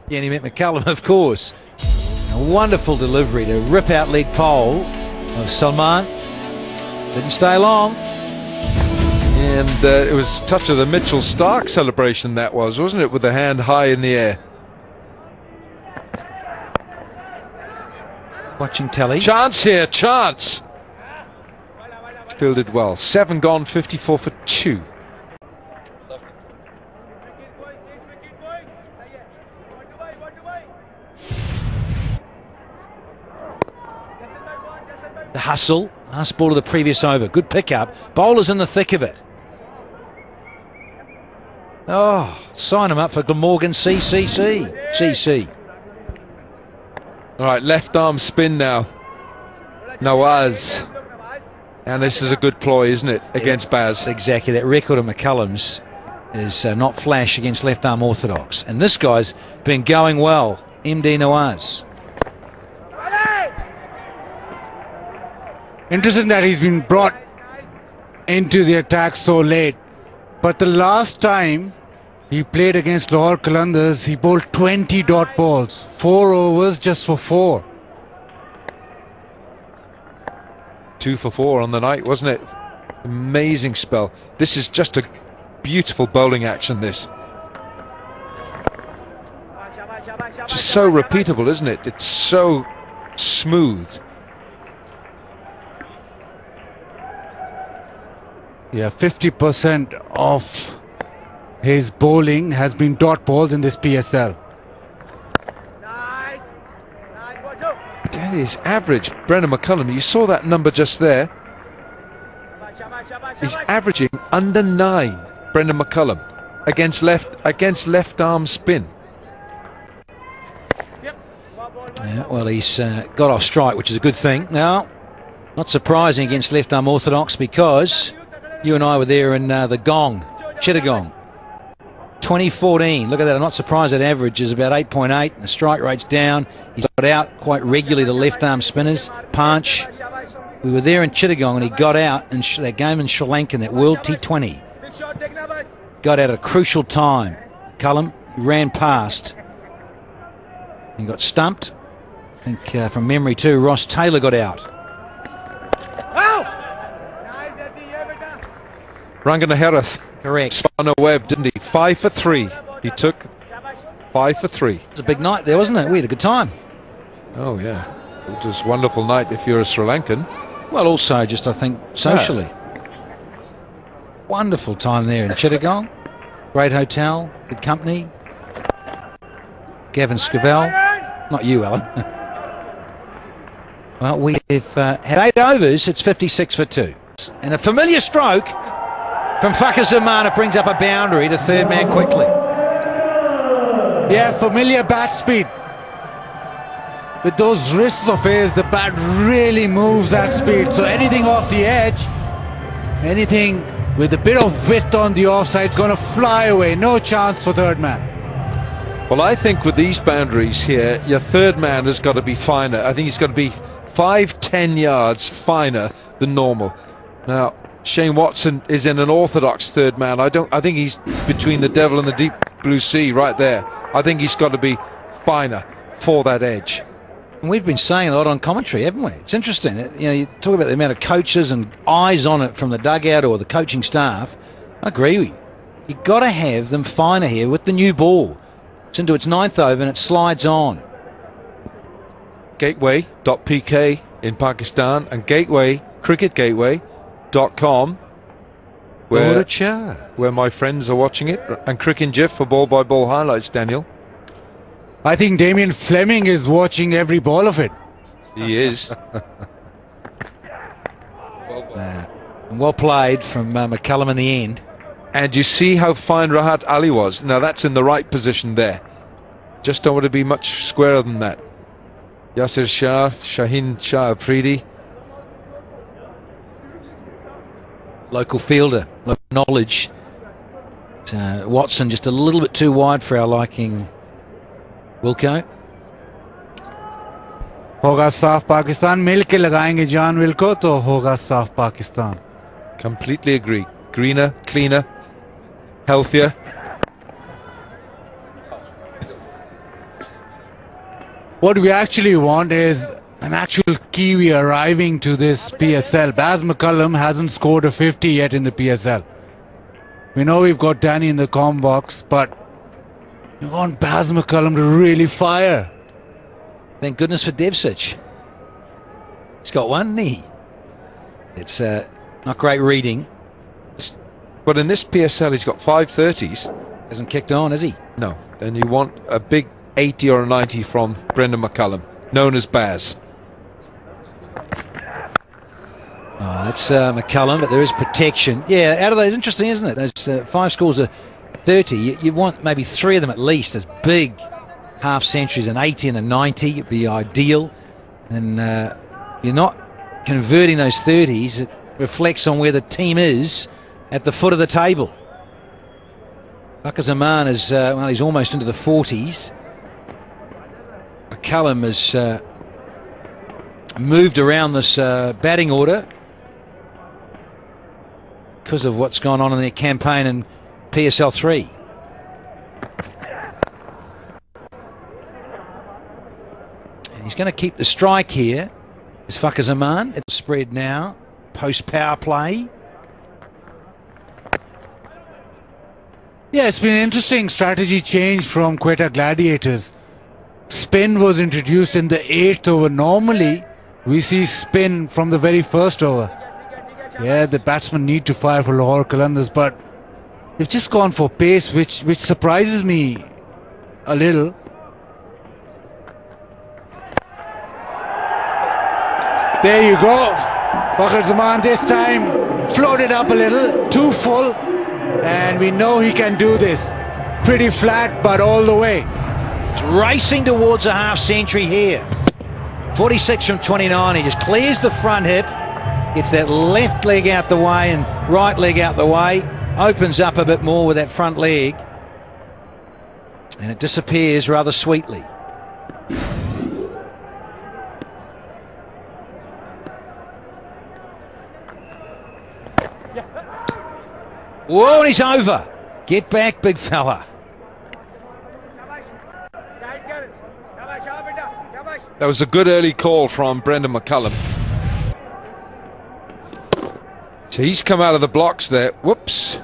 Yeah, and he met McCullum, of course. A wonderful delivery to rip out leg pole of Salman. Didn't stay long. And it was a touch of the Mitchell Stark celebration, that was, wasn't it, with the hand high in the air. watching telly. Chance here, chance. Fielded well. 7 gone, 54 for 2. The hustle. Last ball of the previous over. Good pickup. Bowler's in the thick of it. Oh, sign him up for Glamorgan CC. All right, left arm spin now. Nawaz. And this is a good ploy, isn't it, against Baz? Exactly. That record of McCullum's is not flash against left arm orthodox. And this guy's been going well. MD Nawaz. Interesting that he's been brought into the attack so late. But the last time he played against Lahore Qalandars, he bowled 20 dot balls. 4 overs just for 4. 2 for 4 on the night, wasn't it? Amazing spell. This is just a beautiful bowling action, this. Just so repeatable, isn't it? It's so smooth. Yeah, 50% of his bowling has been dot balls in this PSL. That is average. Brendan McCullum, you saw that number just there. He's averaging under 9, Brendan McCullum, against left arm spin. Yeah, well, he's got off strike, which is a good thing. Now, not surprising against left arm orthodox, because you and I were there in the Gong, Chittagong, 2014. Look at that. I'm not surprised that average is about 8.8. The strike rate's down. He's got out quite regularly the left arm spinners. Punch. We were there in Chittagong and he got out in that game in Sri Lanka, in that World T20. Got out at a crucial time. Cullum ran past. He got stumped. I think from memory too, Ross Taylor got out. Ranganaherath. Correct. Spun a web, didn't he? 5 for 3. He took 5 for 3. It was a big night there, wasn't it? We had a good time. Oh, yeah. It was a wonderful night if you're a Sri Lankan. Well, also just, I think, socially. Wonderful time there in Chittagong. Great hotel, good company. Gavin Scavell. Not you, Alan. Well, we've had 8 overs. It's 56 for 2. And a familiar stroke from Fakhar Zaman. It brings up a boundary to third man quickly. Yeah, familiar bat speed. With those wrists of his, the bat really moves at speed. So anything off the edge, anything with a bit of width on the offside is going to fly away. No chance for third man. Well, I think with these boundaries here, your third man has got to be finer. I think he's got to be 5-10 yards finer than normal. Now, Shane Watson is in an orthodox third man. I think he's between the devil and the deep blue sea right there. I think he's got to be finer for that edge. And we've been saying a lot on commentary, haven't we? It's interesting. You know, you talk about the amount of coaches and eyes on it from the dugout or the coaching staff. I agree with you. You've got to have them finer here with the new ball. It's into its 9th over and it slides on. Gateway.pk in Pakistan and cricketgateway.com where my friends are watching it, and Cricket GIF for ball by ball highlights, Daniel. I think Damien Fleming is watching every ball of it. He is. Well played from McCullum in the end. And you see how fine Rahat Ali was. Now that's in the right position there. Just don't want to be much squarer than that. Yasir Shah, Shaheen Shah Afridi. Local fielder, local knowledge. Watson just a little bit too wide for our liking. Wilco. होगा साफ पाकिस्तान, मिल के लगाएंगे जान will को तो होगा साफ Pakistan. Completely agree. Greener, cleaner, healthier. What we actually want is an actual Kiwi arriving to this PSL. Baz McCullum hasn't scored a 50 yet in the PSL. We know we've got Danny in the comm box, but we want Baz McCullum to really fire. Thank goodness for Devcich. He's got one knee. It's not great reading. But in this PSL, he's got 5 30s. Hasn't kicked on, has he? No. And you want a big 80 or a 90 from Brendan McCullum, known as Baz. Oh, that's McCullum, but there is protection. Yeah, out of those, interesting, isn't it? Those 5 scores are 30. You want maybe 3 of them at least as big half centuries, an 80 and a 90 would be ideal. And you're not converting those 30s. It reflects on where the team is at the foot of the table. Fakhr Zaman is, well, he's almost into the 40s. McCullum has moved around this batting order because of what's gone on in their campaign in PSL 3. And he's going to keep the strike here. Is Fakhr Zaman. It's spread now. Post power play. Yeah, it's been an interesting strategy change from Quetta Gladiators. Spin was introduced in the 8th over. Normally, we see spin from the very first over. Yeah, the batsmen need to fire for Lahore Qalandars, but they've just gone for pace, which surprises me a little. There you go. Fakhr Zaman this time floated up a little, too full, and we know he can do this. Pretty flat, but all the way. It's racing towards a half century here. 46 from 29. He just clears the front hip, gets that left leg out the way and right leg out the way, opens up a bit more with that front leg, and it disappears rather sweetly. Whoa, and he's over. Get back, big fella. That was a good early call from Brendan McCullum. So he's come out of the blocks there. Whoops.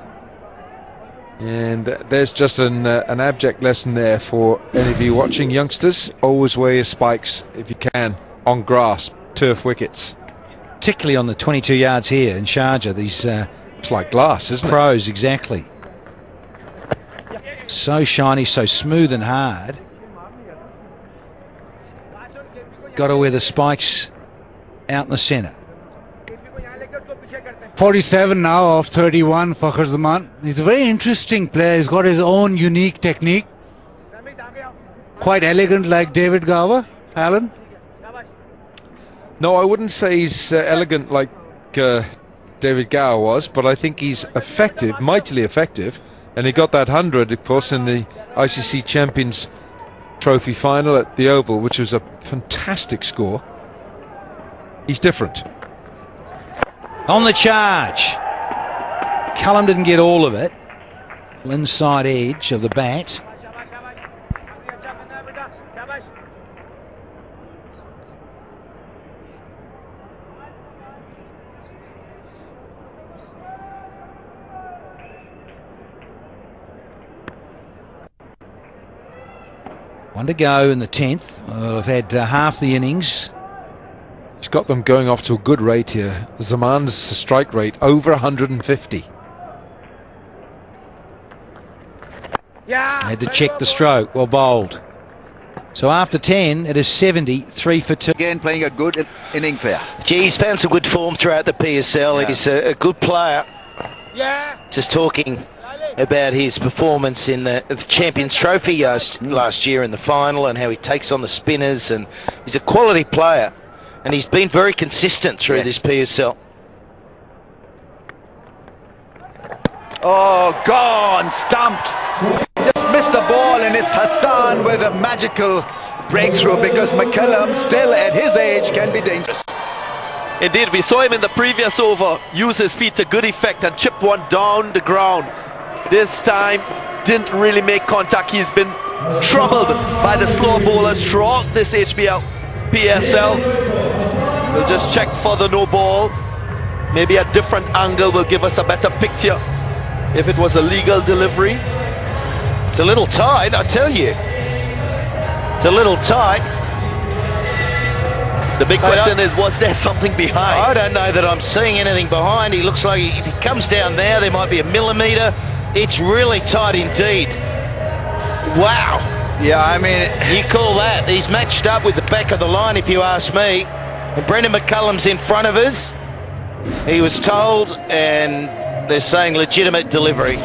And there's just an abject lesson there for any of you watching, youngsters. Always wear your spikes, if you can, on grass, turf wickets. Particularly on the 22 yards here in Sharjah. These it's like glass, isn't it? Pros, exactly. So shiny, so smooth and hard. Got to wear the spikes out in the centre. 47 now of 31, Fakhr Zaman. He's a very interesting player. He's got his own unique technique. Quite elegant like David Gower, Alan. No, I wouldn't say he's elegant like David Gower was, but I think he's effective, mightily effective. And he got that 100, of course, in the ICC Champions Trophy final at the Oval, which was a fantastic score. He's different. On the charge. Cullum didn't get all of it. Inside edge of the bat. One to go in the 10th. Well, I've had half the innings. He's got them going off to a good rate here. Zaman's strike rate over 150. Had to check the stroke. Well bowled. So after 10, it is 70, 3 for 2. Again, playing a good innings there. Gee, he's found some good form throughout the PSL. Yeah. He's a good player. Just talking about his performance in the Champions Trophy last year in the final, and how he takes on the spinners, and he's a quality player, and he's been very consistent through this PSL. Oh, gone, stumped. Just missed the ball, and it's Hassan with a magical breakthrough, because McCullum, still at his age, can be dangerous. Indeed, we saw him in the previous over use his feet to good effect and chip one down the ground. This time didn't really make contact. He's been troubled by the slow bowlers throughout this PSL. We'll just check for the no ball. Maybe a different angle will give us a better picture if it was a legal delivery. It's a little tight, I tell you. It's a little tight. The big question is, was there something behind? I don't know that I'm seeing anything behind. He looks like if he comes down there, there might be a millimetre. It's really tight indeed. Wow. Yeah, I mean, you call that? He's matched up with the back of the line, if you ask me. And Brendan McCullum's in front of us. He was told, and they're saying legitimate delivery.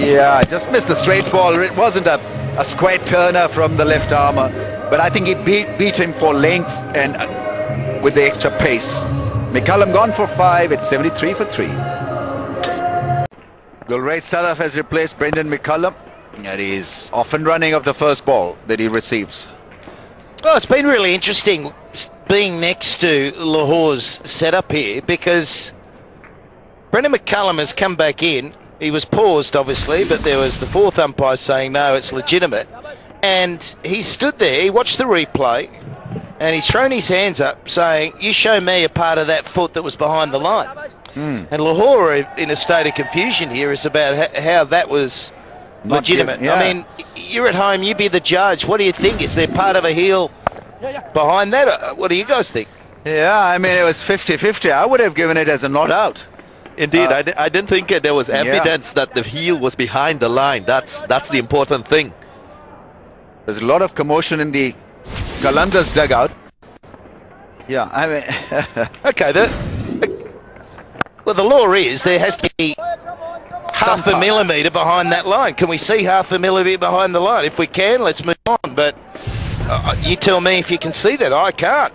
Yeah, just missed the straight ball. It wasn't a square turner from the left armour, but I think he beat him for length and with the extra pace. McCullum gone for 5. It's 73 for 3. Gulraj Sadaf has replaced Brendan McCullum, and he's off and running of the first ball that he receives. Well, it's been really interesting being next to Lahore's setup here, because Brendan McCullum has come back in. He was paused, obviously, but there was the fourth umpire saying, no, it's legitimate. And he stood there, he watched the replay, and he's thrown his hands up saying, you show me a part of that foot that was behind the line. And Lahore, in a state of confusion here, is about how that was legitimate. Yeah. I mean, you're at home, you be the judge. What do you think? Is there part of a heel behind that? What do you guys think? Yeah, I mean, it was 50-50. I would have given it as a not out. Indeed, I didn't think there was evidence that the heel was behind the line. That's the important thing. There's a lot of commotion in the Qalandars dugout. Yeah, I mean... okay, well, the law is there has to be half a millimetre behind that line. Can we see half a millimetre behind the line? If we can, let's move on. But you tell me if you can see that. I can't.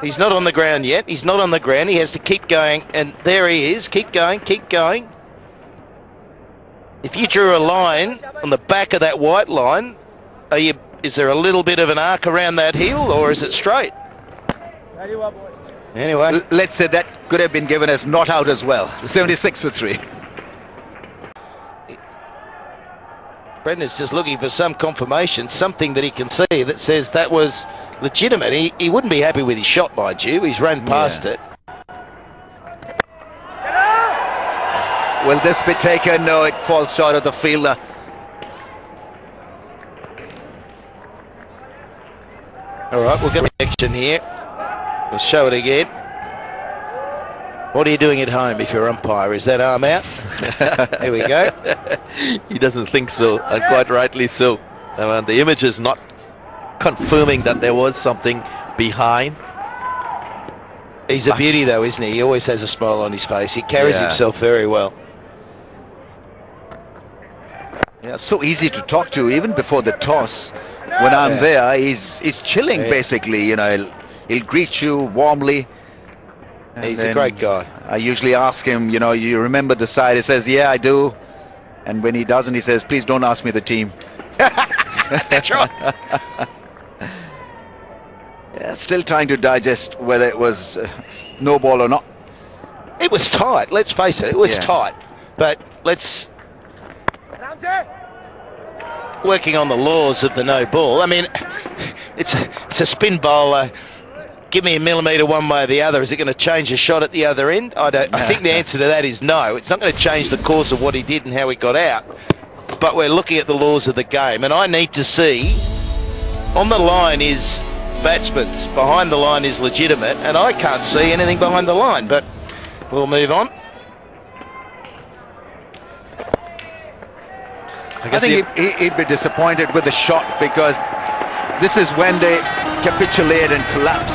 He's not on the ground yet. He's not on the ground. He has to keep going. And there he is. Keep going, keep going. If you drew a line on the back of that white line, is there a little bit of an arc around that heel, or is it straight? Anyway, let's say that could have been given as not out as well. 76 for 3. Brendan's just looking for some confirmation, something that he can see that says that was legitimate. He wouldn't be happy with his shot, mind you. He's run past it. Will this be taken? No, it falls short of the fielder. All right, we'll get a reaction here. We'll show it again. What are you doing at home if you're umpire? Is that arm out? Here we go. He doesn't think so, and quite rightly so. The image is not confirming that there was something behind. He's a beauty though, isn't he? He always has a smile on his face. He carries himself very well. Yeah, so easy to talk to even before the toss. When I'm there, he's chilling basically, you know. He'll greet you warmly. He's a great guy. I usually ask him, you know, you remember the side? He says, yeah, I do. And when he doesn't, he says, please don't ask me the team. That's right. Yeah, still trying to digest whether it was no ball or not. It was tight, let's face it, it was tight. But let's... Working on the laws of the no ball. I mean, it's a spin bowler. Give me a millimetre one way or the other. Is it going to change the shot at the other end? I think the answer to that is no. It's not going to change the course of what he did and how he got out. But we're looking at the laws of the game, and I need to see on the line is batsman's, behind the line is legitimate, and I can't see anything behind the line. But we'll move on. I think he'd be disappointed with the shot, because this is when they capitulate and collapse.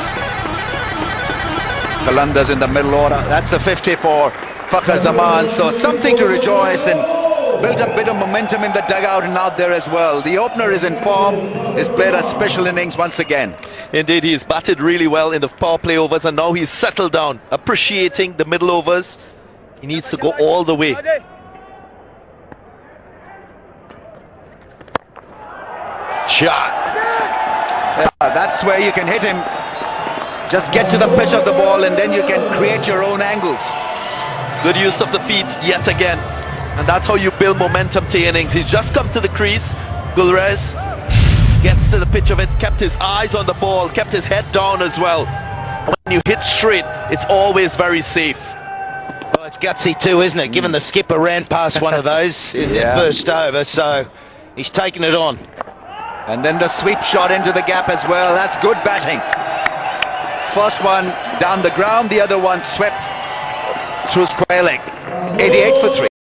Qalandars in the middle order. That's a 50 for Fakhar Zaman. So something to rejoice, and built a bit of momentum in the dugout and out there as well. The opener is in form. He's played a special innings once again. Indeed, he's batted really well in the power play overs, and now he's settled down, appreciating the middle overs. He needs to go all the way. Shot. Yeah, that's where you can hit him. Just get to the pitch of the ball, and then you can create your own angles. Good use of the feet yet again, and that's how you build momentum to innings. He's just come to the crease. Gulraj gets to the pitch of it, kept his eyes on the ball, kept his head down as well. When you hit straight, it's always very safe. Well, it's gutsy too, isn't it? Given the skipper ran past one of those in the first over, so he's taken it on. And then the sweep shot into the gap as well. That's good batting. First one down the ground, the other one swept through square leg. 88 for 3.